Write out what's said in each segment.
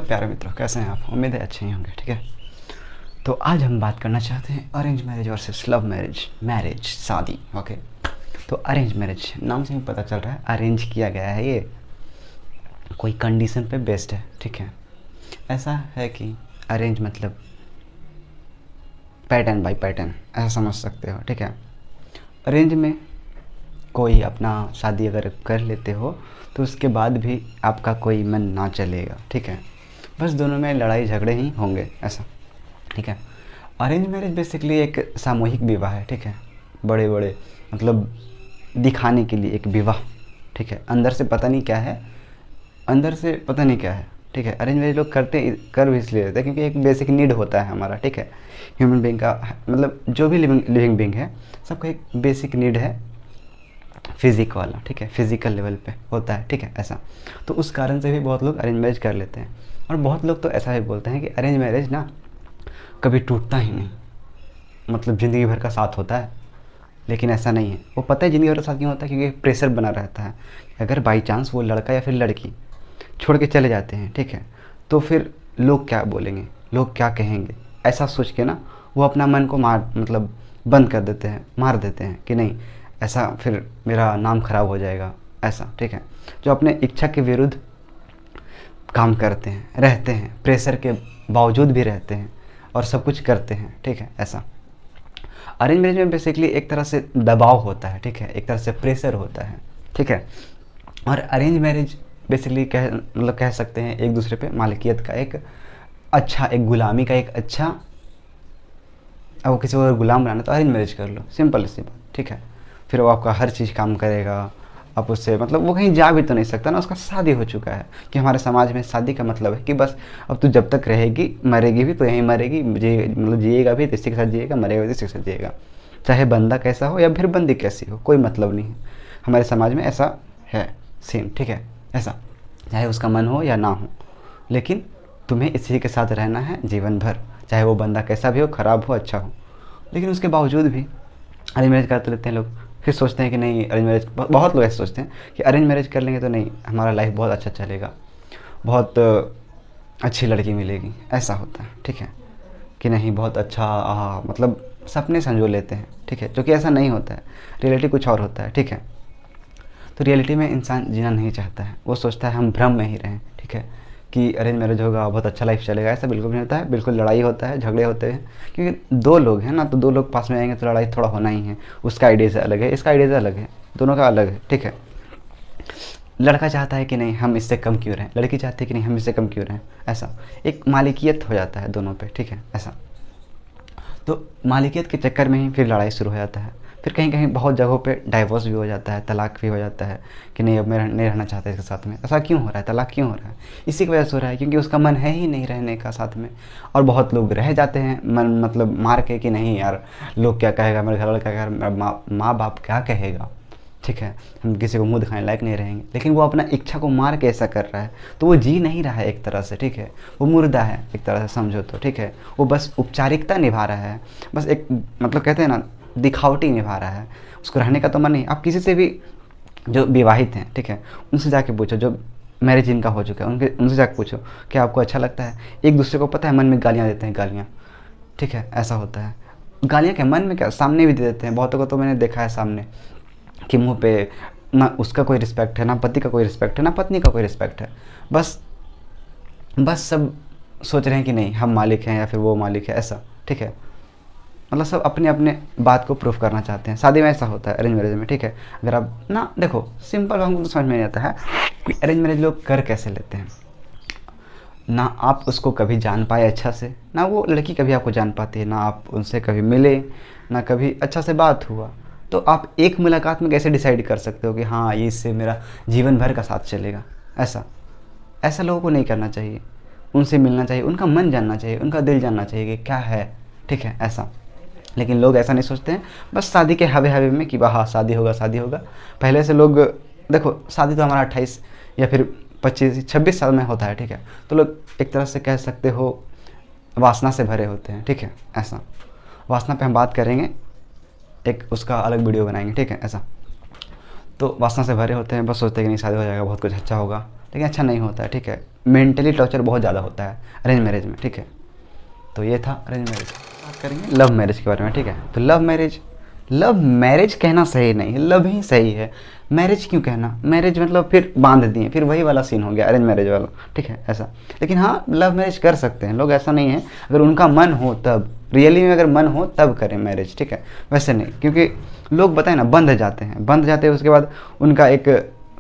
प्यारे मित्रों, कैसे हैं आप? उम्मीद है अच्छे ही होंगे। ठीक है, तो आज हम बात करना चाहते हैं arrange marriage versus love marriage शादी। ओके, तो अरेंज मैरिज नाम से ही पता चल रहा है अरेंज किया गया है, ये कोई कंडीशन पे बेस्ड है। ठीक है, ऐसा है कि अरेंज मतलब पैटर्न बाय पैटर्न, ऐसा समझ सकते हो। ठीक है, अरेंज में कोई अपना शादी अगर कर लेते हो तो उसके बाद भी आपका कोई मन ना चलेगा। ठीक है, बस दोनों में लड़ाई झगड़े ही होंगे ऐसा। ठीक है, अरेंज मैरिज बेसिकली एक सामूहिक विवाह है। ठीक है, बड़े बड़े मतलब दिखाने के लिए एक विवाह। ठीक है, अंदर से पता नहीं क्या है, अंदर से पता नहीं क्या है। ठीक है, अरेंज मैरिज लोग कर भी इसलिए रहते हैं क्योंकि एक बेसिक नीड होता है हमारा। ठीक है, ह्यूमन बीइंग का मतलब जो भी लिविंग बीइंग है सबका एक बेसिक नीड है, फिजिक वाला। ठीक है, फिजिकल लेवल पे होता है। ठीक है, ऐसा तो उस कारण से भी बहुत लोग अरेंज मैरिज कर लेते हैं। और बहुत लोग तो ऐसा भी बोलते हैं कि अरेंज मैरिज ना कभी टूटता ही नहीं, मतलब ज़िंदगी भर का साथ होता है। लेकिन ऐसा नहीं है। वो पता है ज़िंदगी भर का साथ क्यों होता है? क्योंकि प्रेशर बना रहता है। अगर बाई चांस वो लड़का या फिर लड़की छोड़ के चले जाते हैं, ठीक है, तो फिर लोग क्या बोलेंगे, लोग क्या कहेंगे, ऐसा सोच के ना वो अपना मन को मतलब बंद कर देते हैं, मार देते हैं कि नहीं ऐसा फिर मेरा नाम खराब हो जाएगा ऐसा। ठीक है, जो अपने इच्छा के विरुद्ध काम करते हैं, रहते हैं, प्रेशर के बावजूद भी रहते हैं और सब कुछ करते हैं। ठीक है, ऐसा अरेंज मैरिज में बेसिकली एक तरह से दबाव होता है। ठीक है, एक तरह से प्रेशर होता है। ठीक है, और अरेंज मैरिज बेसिकली कह सकते हैं एक दूसरे पे मालिकियत का एक अच्छा, एक गुलामी का एक अच्छा। अब वो किसी को अगर गुलाम बनाना तो अरेंज मैरिज कर लो, सिंपल सी बात। ठीक है, फिर वो आपका हर चीज़ काम करेगा, आप उससे मतलब वो कहीं जा भी तो नहीं सकता ना, उसका शादी हो चुका है। कि हमारे समाज में शादी का मतलब है कि बस अब तू जब तक रहेगी, मरेगी भी तो यहीं मरेगी, मतलब जिएगा भी तो इसी के साथ जिएगा, मरेगा भी तो इसी के साथ जिएगा, चाहे बंदा कैसा हो या फिर बंदी कैसी हो, कोई मतलब नहीं है। हमारे समाज में ऐसा है सीन। ठीक है, ऐसा चाहे उसका मन हो या ना हो, लेकिन तुम्हें इसी के साथ रहना है जीवन भर, चाहे वो बंदा कैसा भी हो, ख़राब हो अच्छा हो। लेकिन उसके बावजूद भी अरेंज मैरिज करते लेते हैं लोग। फिर सोचते हैं कि नहीं अरेंज मैरिज, बहुत लोग ऐसे सोचते हैं कि अरेंज मैरिज कर लेंगे तो नहीं हमारा लाइफ बहुत अच्छा चलेगा, बहुत अच्छी लड़की मिलेगी, ऐसा होता है। ठीक है, कि नहीं बहुत अच्छा मतलब सपने संजो लेते हैं। ठीक है, जो कि ऐसा नहीं होता है, रियलिटी कुछ और होता है। ठीक है, तो रियलिटी में इंसान जीना नहीं चाहता है, वो सोचता है हम भ्रम में ही रहें। ठीक है, कि अरेंज मैरिज होगा बहुत अच्छा लाइफ चलेगा, ऐसा बिल्कुल नहीं होता है। बिल्कुल लड़ाई होता है, झगड़े होते हैं, क्योंकि दो लोग हैं ना, तो दो लोग पास में आएंगे तो लड़ाई थोड़ा होना ही है। उसका आइडिया अलग है, इसका आइडिया अलग है, दोनों का अलग है। ठीक है, लड़का चाहता है कि नहीं हम इससे कम क्यों रहें, लड़की चाहती है कि नहीं हम इससे कम क्यों रहें, ऐसा एक मालिकियत हो जाता है दोनों पे। ठीक है, ऐसा तो मालिकियत के चक्कर में ही फिर लड़ाई शुरू हो जाता है। फिर कहीं कहीं बहुत जगहों पे डाइवोर्स भी हो जाता है, तलाक भी हो जाता है कि नहीं अब मैं नहीं रहना चाहता इसके साथ में। ऐसा क्यों हो रहा है, तलाक क्यों हो रहा है? इसी की वजह से हो रहा है क्योंकि उसका मन है ही नहीं रहने का साथ में। और बहुत लोग रह जाते हैं मन मतलब मार के कि नहीं यार लोग क्या कहेगा, मेरे घर वाले क्या कहेगा, माँ बाप क्या कहेगा। ठीक है, हम किसी को मुंह दिखाने लायक नहीं रहेंगे। लेकिन वो अपना इच्छा को मार के ऐसा कर रहा है, तो वो जी नहीं रहा है एक तरह से। ठीक है, वो मुर्दा है एक तरह से समझो तो। ठीक है, वो बस औपचारिकता निभा रहा है, बस एक मतलब कहते हैं ना दिखावटी निभा रहा है, उसको रहने का तो मन नहीं। आप किसी से भी जो विवाहित हैं, ठीक है, उनसे जाके पूछो, जो मैरिज जिनका हो चुका है उनसे जाके पूछो कि आपको अच्छा लगता है? एक दूसरे को पता है मन में गालियाँ देते हैं, गालियाँ। ठीक है, ऐसा होता है, गालियाँ क्या मन में क्या सामने भी दे देते हैं। बहुतों को तो मैंने देखा है सामने कि मुंह पे ना उसका कोई रिस्पेक्ट है, ना पति का कोई रिस्पेक्ट है, ना पत्नी का कोई रिस्पेक्ट है। बस बस सब सोच रहे हैं कि नहीं हम मालिक हैं या फिर वो मालिक है, ऐसा। ठीक है, मतलब सब अपने अपने बात को प्रूफ करना चाहते हैं। शादी में ऐसा होता है, अरेंज मैरिज में। ठीक है, अगर आप ना देखो सिंपल हमको तो समझ में नहीं आता है कि अरेंज मैरिज लोग कर कैसे लेते हैं। ना आप उसको कभी जान पाए अच्छा से, ना वो लड़की कभी आपको जान पाती है, ना आप उनसे कभी मिले, ना कभी अच्छा से बात हुआ। तो आप एक मुलाकात में कैसे डिसाइड कर सकते हो कि हाँ ये इससे मेरा जीवन भर का साथ चलेगा? ऐसा ऐसा लोगों को नहीं करना चाहिए। उनसे मिलना चाहिए, उनका मन जानना चाहिए, उनका दिल जानना चाहिए कि क्या है। ठीक है, ऐसा। लेकिन लोग ऐसा नहीं सोचते हैं, बस शादी के हवे हवे में कि हाँ शादी होगा शादी होगा। पहले से लोग देखो शादी तो हमारा 28 या फिर 25-26 साल में होता है। ठीक है, तो लोग एक तरह से कह सकते हो वासना से भरे होते हैं। ठीक है, ऐसा वासना पे हम बात करेंगे, एक उसका अलग वीडियो बनाएंगे। ठीक है, ऐसा तो वासना से भरे होते हैं, बस सोचते हैं कि नहीं शादी हो जाएगा, बहुत कुछ अच्छा होगा, लेकिन अच्छा नहीं होता है, ठीक है। मेंटली टॉर्चर बहुत ज़्यादा होता है अरेंज मैरिज में, ठीक है। तो ये था अरेंज मैरिज। बात करेंगे लव मैरिज के बारे में, ठीक है। तो लव मैरिज कहना सही नहीं है, लव ही सही है। मैरिज क्यों कहना, मैरिज मतलब फिर बांध दिए, फिर वही वाला सीन हो गया अरेंज मैरिज वाला, ठीक है ऐसा। लेकिन हाँ, लव मैरिज कर सकते हैं लोग, ऐसा नहीं है, अगर उनका मन हो तब, रियली में अगर मन हो तब करें मैरिज, ठीक है। वैसे नहीं, क्योंकि लोग बताएं ना बंध जाते हैं, उसके बाद उनका एक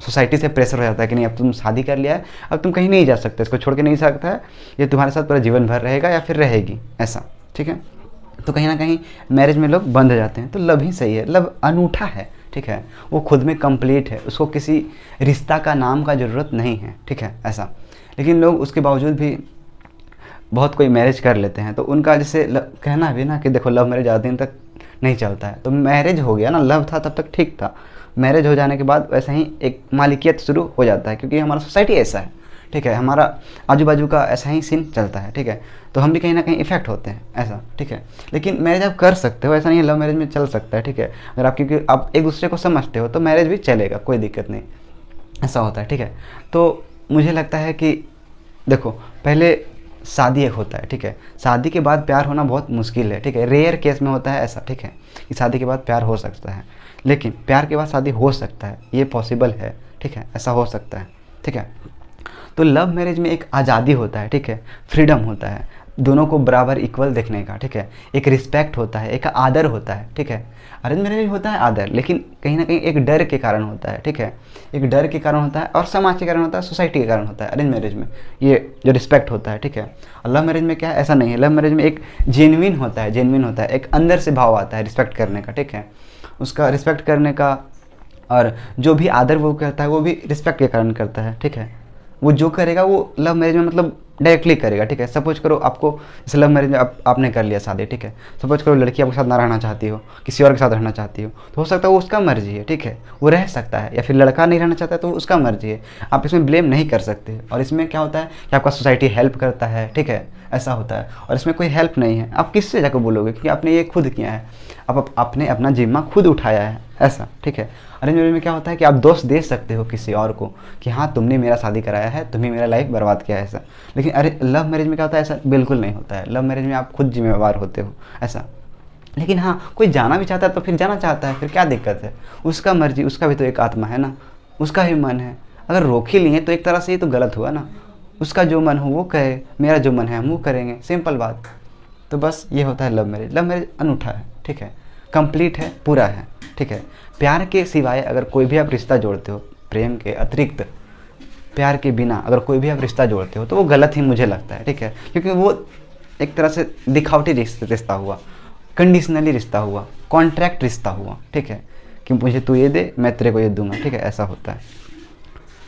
सोसाइटी से प्रेशर हो जाता है कि नहीं अब तुम शादी कर लिया है, अब तुम कहीं नहीं जा सकते, इसको छोड़ के नहीं सकता है, ये तुम्हारे साथ पूरा जीवन भर रहेगा या फिर रहेगी, ऐसा, ठीक है। तो कहीं ना कहीं मैरिज में लोग बंध जाते हैं। तो लव ही सही है, लव अनूठा है, ठीक है। वो खुद में कंप्लीट है, उसको किसी रिश्ता का नाम का ज़रूरत नहीं है, ठीक है ऐसा। लेकिन लोग उसके बावजूद भी बहुत कोई मैरिज कर लेते हैं, तो उनका जैसे कहना भी ना कि देखो लव मैरिज ज़्यादा दिन तक नहीं चलता है। तो मैरिज हो गया ना, लव था तब तक ठीक था, मैरिज हो जाने के बाद वैसे ही एक मालिकियत शुरू हो जाता है, क्योंकि हमारा सोसाइटी ऐसा है, ठीक है, हमारा आजू बाजू का ऐसा ही सीन चलता है, ठीक है। तो हम भी कहीं ना कहीं इफेक्ट होते हैं, ऐसा, ठीक है। लेकिन मैरिज आप कर सकते हो, ऐसा नहीं है, लव मैरिज में चल सकता है, ठीक है। अगर आप क्योंकि आप एक दूसरे को समझते हो तो मैरिज भी चलेगा, कोई दिक्कत नहीं, ऐसा होता है, ठीक है। तो मुझे लगता है कि देखो, पहले शादी एक होता है, ठीक है। शादी के बाद प्यार होना बहुत मुश्किल है, ठीक है, रेयर केस में होता है ऐसा, ठीक है, कि शादी के बाद प्यार हो सकता है। लेकिन प्यार के बाद शादी हो सकता है, ये पॉसिबल है, ठीक है, ऐसा हो सकता है, ठीक है। तो लव मैरिज में एक आज़ादी होता है, ठीक है, फ्रीडम होता है, दोनों को बराबर इक्वल देखने का, ठीक है, एक रिस्पेक्ट होता है, एक आदर होता है, ठीक है। अरेंज मैरिज में होता है आदर, लेकिन कहीं ना कहीं एक डर के कारण होता है, ठीक है, एक डर के कारण होता है और समाज के कारण होता है, सोसाइटी के कारण होता है अरेंज मैरिज में, ये जो रिस्पेक्ट होता है, ठीक है। और लव मैरिज में क्या है, ऐसा नहीं है, लव मैरिज में एक जेन्युइन होता है, एक अंदर से भाव आता है रिस्पेक्ट करने का, ठीक है, उसका रिस्पेक्ट करने का, और जो भी आदर वो करता है वो भी रिस्पेक्ट के कारण करता है, ठीक है। वो जो करेगा वो लव मैरिज में मतलब डायरेक्टली करेगा, ठीक है। सपोज करो आपको जैसे लव मैरिज में आपने कर लिया शादी, ठीक है। सपोज करो लड़की आपके साथ ना रहना चाहती हो, किसी और के साथ रहना चाहती हो, तो हो सकता है वो उसका मर्जी है, ठीक है, वो रह सकता है, या फिर लड़का नहीं रहना चाहता है तो उसका मर्जी है, आप इसमें ब्लेम नहीं कर सकते। और इसमें क्या होता है कि आपका सोसाइटी हेल्प करता है, ठीक है, ऐसा होता है। और इसमें कोई हेल्प नहीं है, आप किससे जाकर बोलोगे, क्योंकि आपने ये खुद किया है, आपने अपना जिम्मा खुद उठाया है, ऐसा, ठीक है। अरेंज मैरिज में क्या होता है कि आप दोष दे सकते हो किसी और को कि हाँ तुमने मेरा शादी कराया है, तुम्हें मेरा लाइफ बर्बाद किया है, ऐसा। लेकिन अरे लव मैरिज में क्या होता है, ऐसा बिल्कुल नहीं होता है। लव मैरिज में आप खुद जिम्मेवार होते हो, ऐसा। लेकिन हाँ, कोई जाना भी चाहता है तो फिर जाना चाहता है, फिर क्या दिक्कत है, उसका मर्जी, उसका भी तो एक आत्मा है ना, उसका ही मन है। अगर रोक ही लिए तो एक तरह से ये तो गलत हुआ ना, उसका जो मन हो वो कहे, मेरा जो मन है हम वो करेंगे, सिंपल बात। तो बस ये होता है लव मैरिज। लव मैरिज अनूठा है, ठीक है, कंप्लीट है, पूरा है, ठीक है। प्यार के सिवाय अगर कोई भी आप रिश्ता जोड़ते हो, प्रेम के अतिरिक्त, प्यार के बिना अगर कोई भी आप रिश्ता जोड़ते हो तो वो गलत ही मुझे लगता है, ठीक है। क्योंकि वो एक तरह से दिखावटी रिश्ता हुआ, कंडीशनली रिश्ता हुआ, कॉन्ट्रैक्ट रिश्ता हुआ, ठीक है, कि मुझे तू ये दे मैं तेरे को ये दूंगा, ठीक है, ऐसा होता है,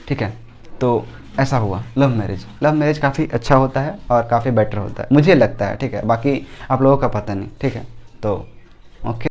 ठीक है। तो ऐसा हुआ लव मैरिज। लव मैरिज काफ़ी अच्छा होता है और काफ़ी बेटर होता है, मुझे लगता है, ठीक है। बाकी आप लोगों का पता नहीं, ठीक है। तो ओके।